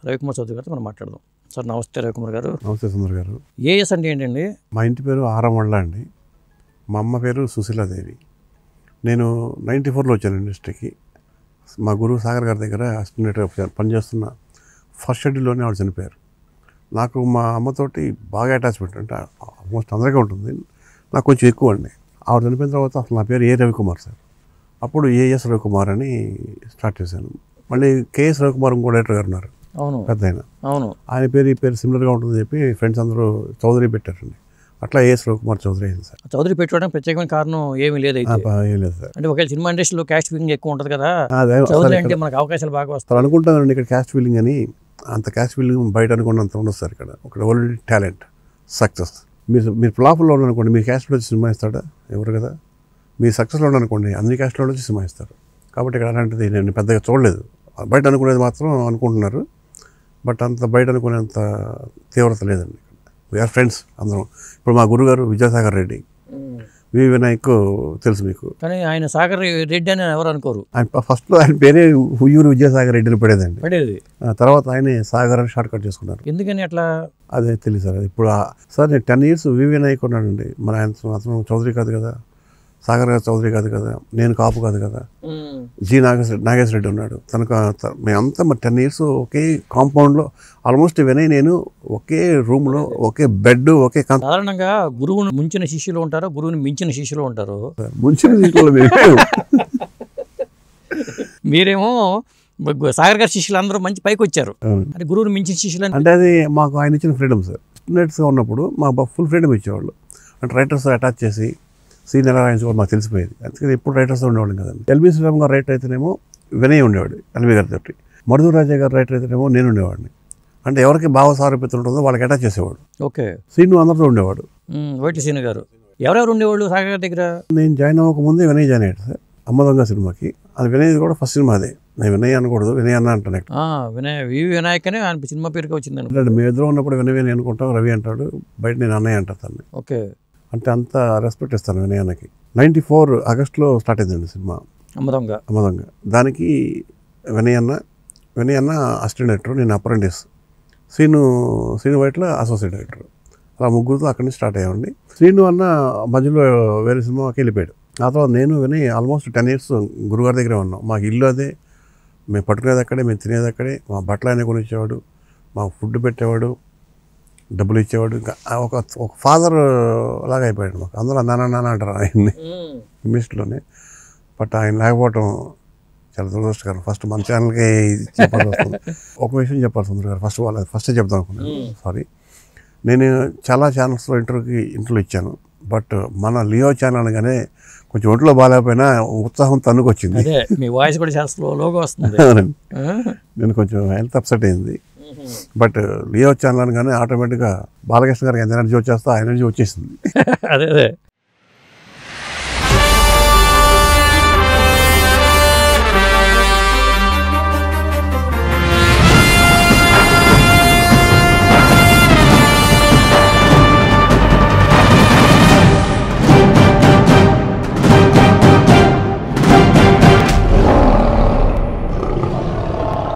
రవికుమార్ చౌదరి గారితో మనం మాట్లాడదాం. సార్ నమస్తే రవికుమార్ గారు. నమస్తే సుందర్ గారు. ఏఎస్ అంటే ఏంటండి? మా ఇంటి పేరు ఆరమళ్ళ అండి. మా అమ్మ పేరు సుశీలాదేవి. నేను 94లో వచ్చాను ఇండస్ట్రీకి. మా గురువు సాగర్ గారి దగ్గర అసిస్టెంట్గా పనిచేస్తున్న ఫస్ట్ షెడ్యూల్లోనే ఆవిడ చనిపోయారు. నాకు మా అమ్మతోటి బాగా అటాచ్మెంట్, అంటే ఆల్మోస్ట్ అందరికీ ఉంటుంది, నాకు కొంచెం ఎక్కువ అండి. ఆవిడ చనిపోయిన తర్వాత అసలు నా పేరు ఏ రవికుమార్ సార్. అప్పుడు ఏఎస్ రవికుమార్ అని స్టార్ట్ చేశాను. మళ్ళీ కేఎస్ రవికుమార్ ఇంకో డైరెక్టర్ గారు ఉన్నారు, అవును పెద్ద అవును, ఆయన పేరు ఈ పేరు సిమిలర్గా ఉంటుందని చెప్పి ఫ్రెండ్స్ అందరూ చౌదరి పెట్టారండి. అట్లా ఏఎస్ రవికుమార్ చౌదరి అయింది సార్. చౌదరి పెట్టుకోవడానికి ప్రత్యేకమైన కారణం ఏమీ లేదు అయితే? ఏం లేదు సార్. అంటే ఒకవేళ సినిమా ఇండస్ట్రీలో క్యాస్ట్ ఫీలింగ్ ఎక్కువ ఉంటుంది కదా, చౌదరి అంటే మనకు అవకాశాలు బాగా వస్తాయి అనుకుంటానండి. ఇక్కడ క్యాస్ట్ ఫీలింగ్ అని అంత క్యాస్ట్ ఫీలింగ్ బయట అనుకున్నంత ఉండదు సార్. ఇక్కడ ఓన్లీ టాలెంట్, సక్సెస్. మీరు ఫ్లాప్లో ఉన్నారనుకోండి, మీ క్యాస్ట్లో వచ్చి సినిమా ఇస్తాడా? ఎవరు కదా. మీరు సక్సెస్లో ఉన్నారనుకోండి, అన్ని క్యాస్ట్లో వచ్చి సినిమా ఇస్తారు. కాబట్టి ఇక్కడ అలాంటిది నేను పెద్దగా చూడలేదు. బయట అనుకునేది మాత్రం అనుకుంటున్నారు, బట్ అంత బయట అనుకునేంత తీవ్రత లేదండి. వీఆర్ ఫ్రెండ్స్ అందరం. ఇప్పుడు మా గురుగారు విద్యాసాగర్ రెడ్డి, వి వినాయక్ తెలుసు మీకు, కానీ ఆయన సాగర్ రెడ్డి అని ఎవరు అనుకోరు. ఆయన ఫస్ట్లో ఆయన పేరే హుయ్యూరు విద్యాసాగర్ రెడ్డి అని పడేదండి. తర్వాత ఆయనే సాగర్ అని షార్ట్ కట్ చేసుకున్నారు. ఎందుకని అట్లా అదే తెలియదు సార్. ఇప్పుడు సార్ నేను 10 years వి వినాయక్ ఉన్నానండి. మన ఆయన అతను చౌదరి కాదు కదా, సాగర్ గారు చౌదరి కాదు కదా, నేను కాపు కాదు కదా, జి నాగేశ్వర రెడ్డి ఉన్నాడు. మేమంతా మరి 10 years ఒకే కాంపౌండ్లో, ఆల్మోస్ట్ వినయ్ నేను ఒకే రూమ్లో, ఒకే బెడ్, ఒకే సాధారణంగా గురువుని ముంచిన శిష్యులు ఉంటారు, గురువుని మించిన శిష్యులు ఉంటారు. ముంచిన శిష్యులు మీరేమో సాగర్ గారి శిష్యులు అందరూ మంచి పైకి వచ్చారు, అంటే గురువుని మించిన శిష్యులు అంటే అది మాకు ఆయన ఇచ్చిన ఫ్రీడమ్ సార్. స్టూడెంట్స్గా ఉన్నప్పుడు మాకు ఫుల్ ఫ్రీడమ్ ఇచ్చేవాళ్ళు. అంటే రైటర్స్ అటాచ్ చేసి సీన్ ఎలా రాయించుకోవాలి మాకు తెలిసిపోయేది. అందుకని ఎప్పుడు రైటర్స్ ఉండేవాళ్ళం కదండి. ఎల్బీ శ్రీరామ్ గారు రైటర్ అయితేనేమో వినయ్ ఉండేవాడు ఎల్బీ గారి తోటి, మరుదు రాజా గారు రైటర్ అయితేనేమో నేను ఉండేవాడిని. అంటే ఎవరికి భావ సారూప్యత ఉంటుందో వాళ్ళకి అటాచ్ చేసేవాడు. ఓకే, సీను అందరితో ఉండేవాడు. వైట్ల సీను గారు ఎవరెవరు ఉండేవాళ్ళు సాగర్ గారి దగ్గర? నేను జాయిన్ అవ్వకముందే వినయ్ జాయిన్ అయ్యాడు సార్, అమ్మదొంగ సినిమాకి. అది వినయ్ కూడా ఫస్ట్ సినిమా అదే. నేను వినయ్ అనకూడదు, వినయ్ అన్న అంటాను. వినాయక్ అని ఆయన సినిమా పేరుకి వచ్చింది. మేము ఎదురు ఉన్నప్పుడు వినయ్ అని అనుకుంటాం, రవి అంటాడు, బయట నేను అన్నయ్య అంటాను. ఓకే, అంటే అంత రెస్పెక్ట్ ఇస్తాను వినయానికి. 94 ఆగస్టులో స్టార్ట్ అయిందండి సినిమా అమ్మదొంగ. దానికి వినయ్ అన్న అసిస్టెంట్ డైరెక్టర్, నేను apprentice, Srinu Vaitla associate director. అలా ముగ్గురుతో అక్కడి నుంచి స్టార్ట్ అయ్యామండి. శ్రీను అన్న మధ్యలో వేరే సినిమాకి వెళ్ళిపోయాడు. ఆ తర్వాత నేను వినయ్ ఆల్మోస్ట్ 10 years గురుగారి దగ్గరే ఉన్నాం. మాకు ఇల్లు అదే, మేము పట్టుకునేది అక్కడే, మేము తినేది అక్కడే, మా బట్టలు ఆయన కొనిచ్చేవాడు, మాకు ఫుడ్ పెట్టేవాడు, డబ్బులు ఇచ్చేవాడు. ఇంకా ఒక ఫాదర్ లాగా అయిపోయాడు మాకు. అందరూ నాన్న అంటారు ఆయన్ని ఇంగ్లీష్లోనే. బట్ ఆయన లేకపోవటం చాలా దురదృష్టకరం. ఫస్ట్ మన ఛానల్కి చెప్పాల్సి వస్తుంది. ఒక విషయం చెప్పాల్సి ఉంది గారు, ఫస్టే చెప్తాను అనుకున్నాను, సారీ. నేను చాలా ఛానల్స్లో ఇంటర్వ్యూ ఇచ్చాను, బట్ మన లియో ఛానల్ అనగానే కొంచెం ఒంట్లో బాగాలేకపోయినా ఉత్సాహం తన్నుకొచ్చింది. మీ వాయిస్ కూడా చాలా స్లోగా వస్తుంది. నేను కొంచెం హెల్త్ అప్సెట్ అయింది. బట్ లియో ఛానల్ అనగానే ఆటోమేటిక్గా బాలకృష్ణ గారికి ఎంత ఎనర్జీ వచ్చేస్తా ఆ ఎనర్జీ వచ్చేసింది. అదే